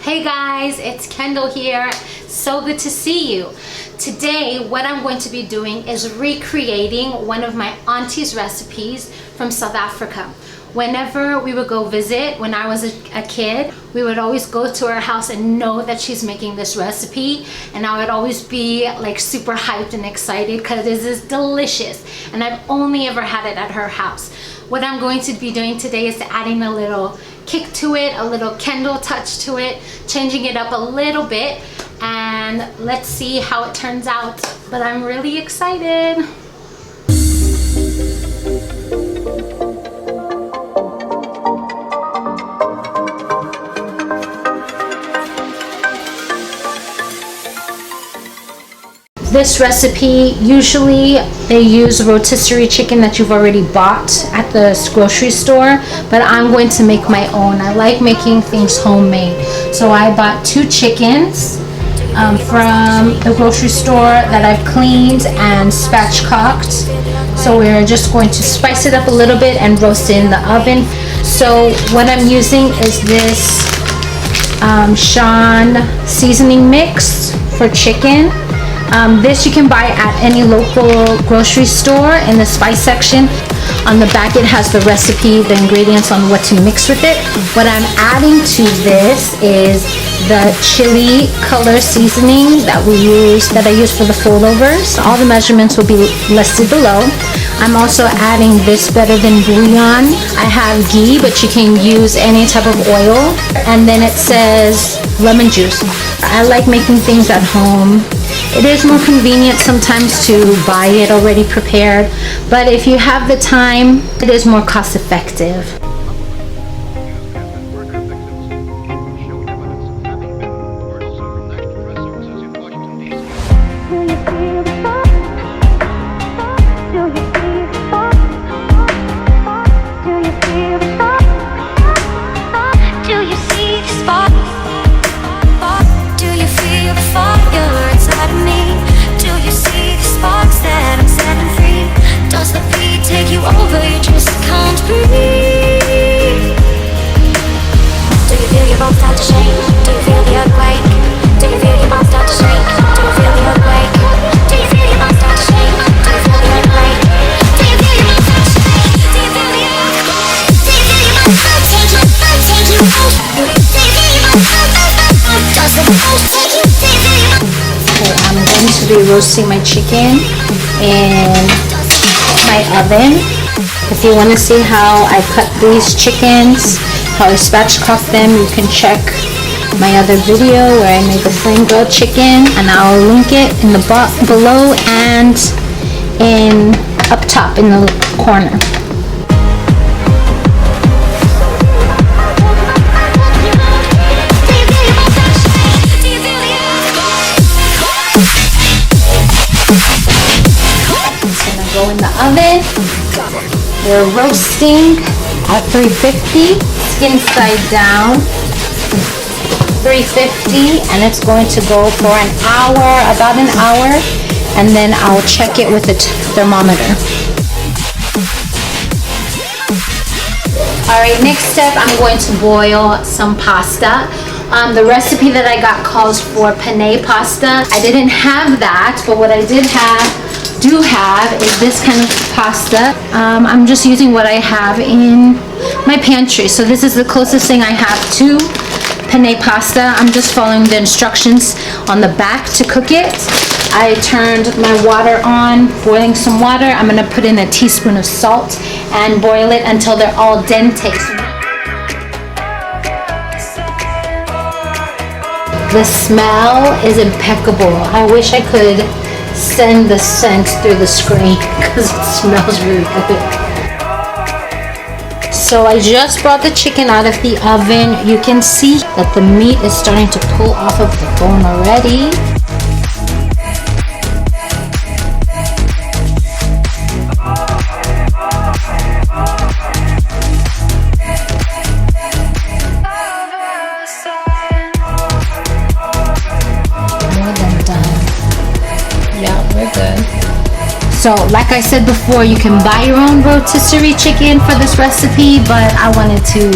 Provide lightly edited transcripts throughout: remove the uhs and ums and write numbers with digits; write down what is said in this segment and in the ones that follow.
Hey guys, it's Kendal here. So good to see you. Today, what I'm going to be doing is recreating one of my auntie's recipes from South Africa. Whenever we would go visit, when I was a kid, we would always go to her house and know that she's making this recipe, and I would always be like super hyped and excited because it is delicious, and I've only ever had it at her house. What I'm going to be doing today is adding a little kick to it, a little Kendal touch to it, changing it up a little bit, and let's see how it turns out. But I'm really excited. This recipe, usually they use rotisserie chicken that you've already bought at the grocery store, but I'm going to make my own. I like making things homemade. So I bought 2 chickens from the grocery store that I've cleaned and spatchcocked. So we're just going to spice it up a little bit and roast it in the oven. So what I'm using is this Shan seasoning mix for chicken. This you can buy at any local grocery store in the spice section. On the back it has the recipe, the ingredients on what to mix with it. What I'm adding to this is the chili color seasoning that I use for the foldovers. All the measurements will be listed below. I'm also adding this better than bullion. I have ghee, but you can use any type of oil. And then it says lemon juice. I like making things at home. It is more convenient sometimes to buy it already prepared, but if you have the time, it is more cost effective. I'm going to be roasting my chicken in my oven. If you want to see how I cut these chickens, how I spatchcock them, you can check my other video where I made the flame grilled chicken, and I'll link it in the box below and up top in the corner. Go in the oven. We're roasting at 350, skin side down, 350, and it's going to go for an hour, about an hour, and then I'll check it with the thermometer. Alright, next step, I'm going to boil some pasta. The recipe that I got calls for penne pasta. I didn't have that, but what I do have is this kind of pasta. I'm just using what I have in my pantry. So this is the closest thing I have to penne pasta. I'm just following the instructions on the back to cook it. I turned my water on, boiling some water. I'm gonna put in a teaspoon of salt and boil it until they're al dente. The smell is impeccable. I wish I could send the scent through the screen because it smells really good. So I just brought the chicken out of the oven. You can see that the meat is starting to pull off of the bone already. So like I said before, you can buy your own rotisserie chicken for this recipe, but I wanted to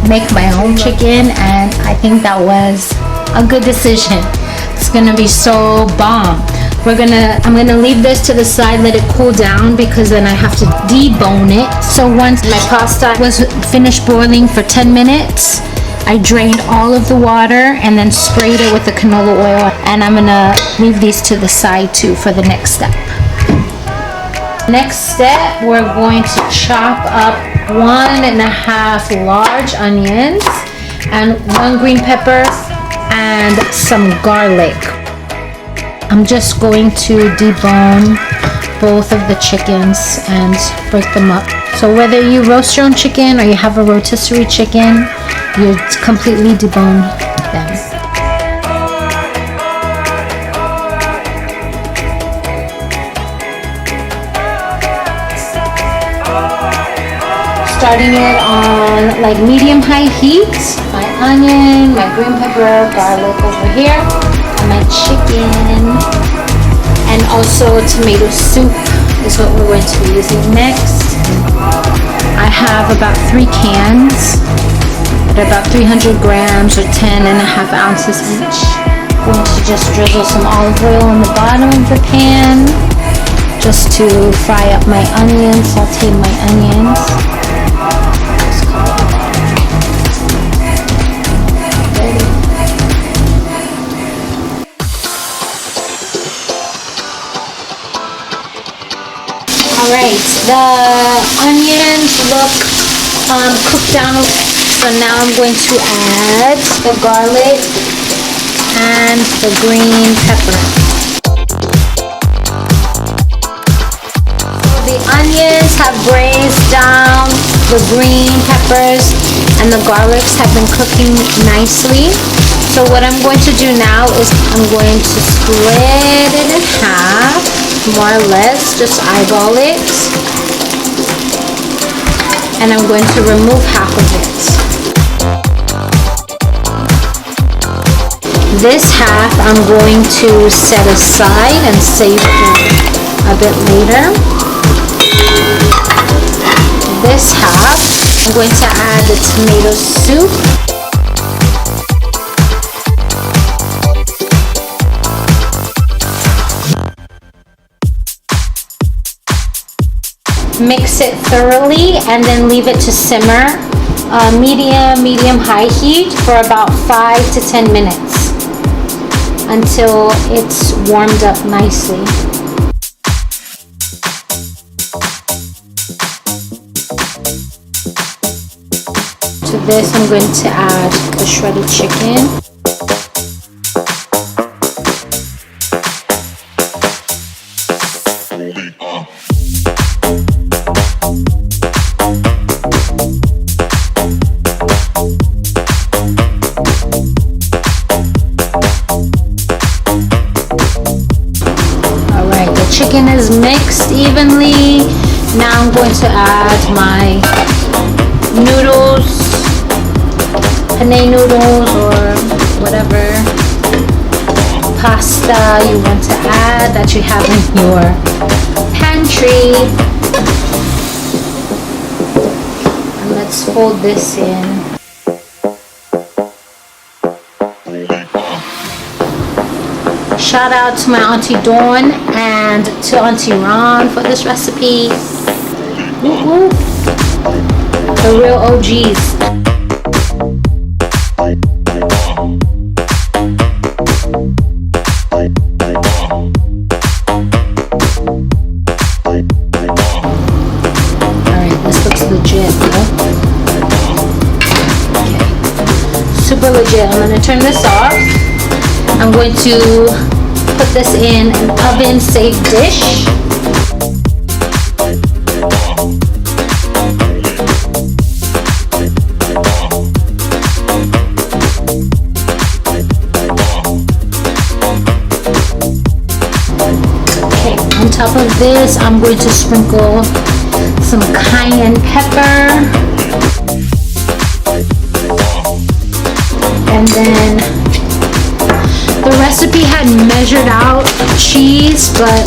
make my own chicken, and I think that was a good decision. It's gonna be so bomb. I'm gonna leave this to the side, let it cool down, because then I have to debone it. So once my pasta was finished boiling for 10 minutes, I drained all of the water and then sprayed it with the canola oil, and I'm gonna leave these to the side too for the next step. Next step, we're going to chop up 1.5 large onions and 1 green pepper and some garlic. I'm just going to debone both of the chickens and break them up. So whether you roast your own chicken or you have a rotisserie chicken, you completely debone them. Starting it on like medium-high heat. My onion, my green pepper, garlic over here, and my chicken, and also tomato soup is what we're going to be using next. I have about 3 cans. They're about 300 grams or 10.5 ounces each. I'm going to just drizzle some olive oil on the bottom of the pan just to fry up my onions, saute my onions. Alright, the onions look cooked down. So now I'm going to add the garlic and the green pepper. So the onions have braised down, the green peppers and the garlics have been cooking nicely. So what I'm going to do now is I'm going to split it in half, more or less, just eyeball it. And I'm going to remove half of it. This half I'm going to set aside and save for a bit later. This half I'm going to add the tomato soup. Mix it thoroughly and then leave it to simmer medium-high heat for about 5 to 10 minutes until it's warmed up nicely. To this I'm going to add the shredded chicken. Chicken is mixed evenly. Now I'm going to add my noodles, penne noodles or whatever pasta you want to add that you have in your pantry. And let's fold this in. Shout out to my Aunty Dawn and to Aunty Ron for this recipe. Woo-woo. The real OGs. Alright, this looks legit, huh? Okay. Super legit. I'm going to turn this off. I'm going to put this in an oven safe dish. Okay, on top of this I'm going to sprinkle some cayenne pepper, and then the recipe had measured out cheese, but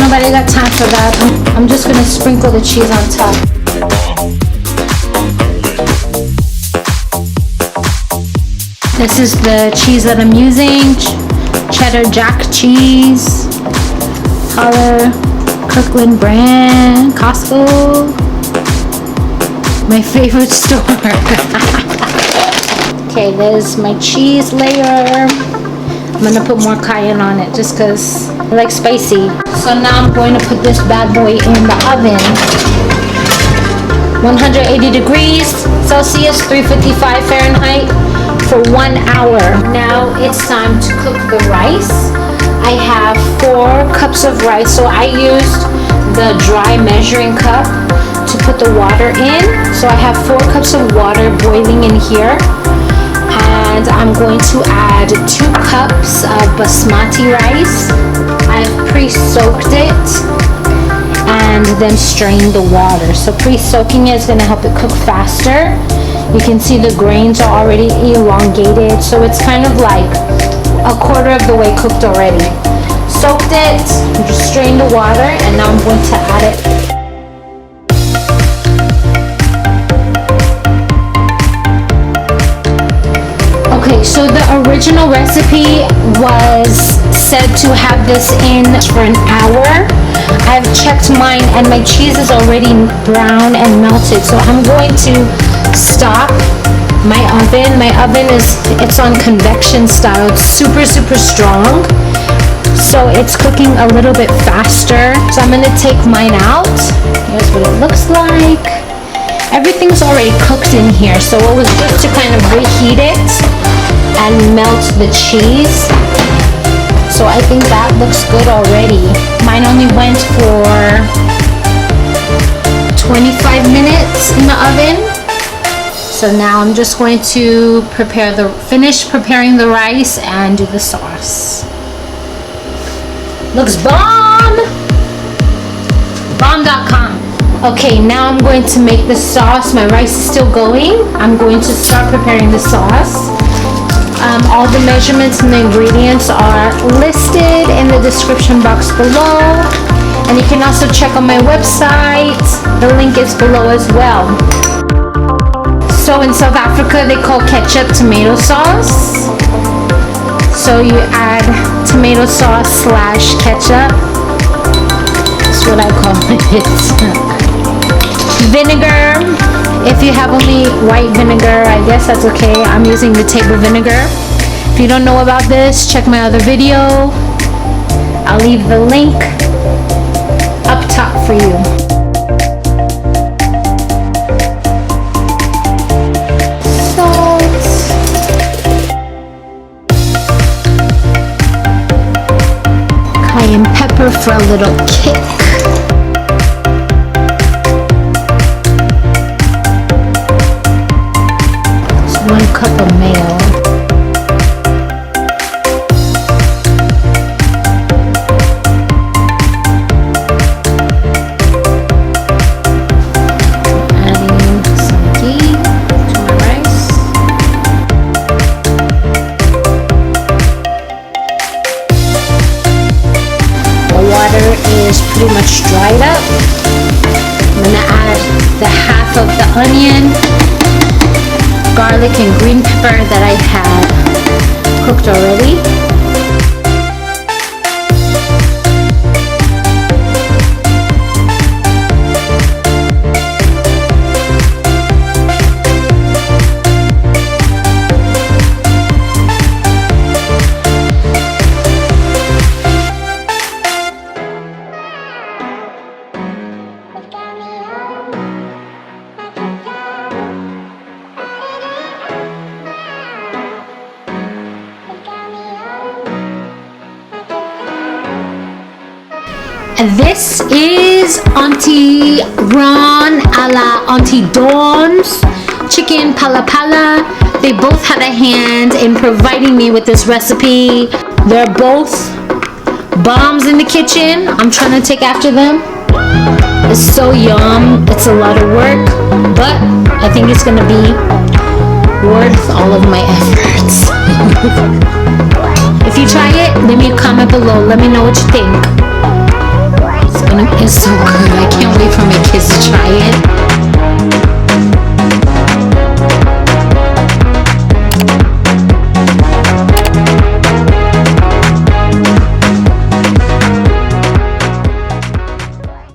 nobody got time for that. I'm just gonna sprinkle the cheese on top. This is the cheese that I'm using. Cheddar Jack cheese. Holler, Kirkland brand, Costco. My favorite store. Okay, there's my cheese layer. I'm gonna put more cayenne on it just because I like spicy. So now I'm going to put this bad boy in the oven. 180 degrees Celsius, 355 Fahrenheit for 1 hour. Now it's time to cook the rice. I have 4 cups of rice, so I used the dry measuring cup to put the water in. So I have 4 cups of water boiling in here. And I'm going to add 2 cups of basmati rice. I've pre-soaked it and then strained the water. So pre-soaking it is going to help it cook faster. You can see the grains are already elongated, so it's kind of like a quarter of the way cooked already. Soaked it, just strained the water, and now I'm going to add it. Okay, so the original recipe was said to have this in for an hour. I've checked mine and my cheese is already brown and melted, so I'm going to stop my oven. My oven it's on convection style. It's super strong, so it's cooking a little bit faster. So I'm gonna take mine out. Here's what it looks like. Everything's already cooked in here, so it was just to kind of reheat it and melt the cheese. So I think that looks good already. Mine only went for 25 minutes in the oven. So now I'm just going to finish preparing the rice and do the sauce. Looks bomb! Bomb.com. Okay, now I'm going to make the sauce. My rice is still going. I'm going to start preparing the sauce. All the measurements and the ingredients are listed in the description box below. And you can also check on my website. The link is below as well. So in South Africa, they call ketchup tomato sauce. So you add tomato sauce / ketchup. That's what I call it. Vinegar. If you have only white vinegar, I guess that's okay. I'm using the table vinegar. If you don't know about this, check my other video. I'll leave the link up top for you. Salt. Cayenne pepper for a little kick. 1 cup of mayo. Adding some ghee to my rice. The water is pretty much dried up. I'm gonna add the half of the onion, garlic and green pepper that I had cooked already. This is Aunty Ron a la Aunty Dawn's chicken Pella Pella. They both had a hand in providing me with this recipe. They're both bombs in the kitchen. I'm trying to take after them. It's so yum. It's a lot of work, but I think it's gonna be worth all of my efforts. If you try it, leave me a comment below. Let me know what you think. It's so good. I can't wait for my kids to try it.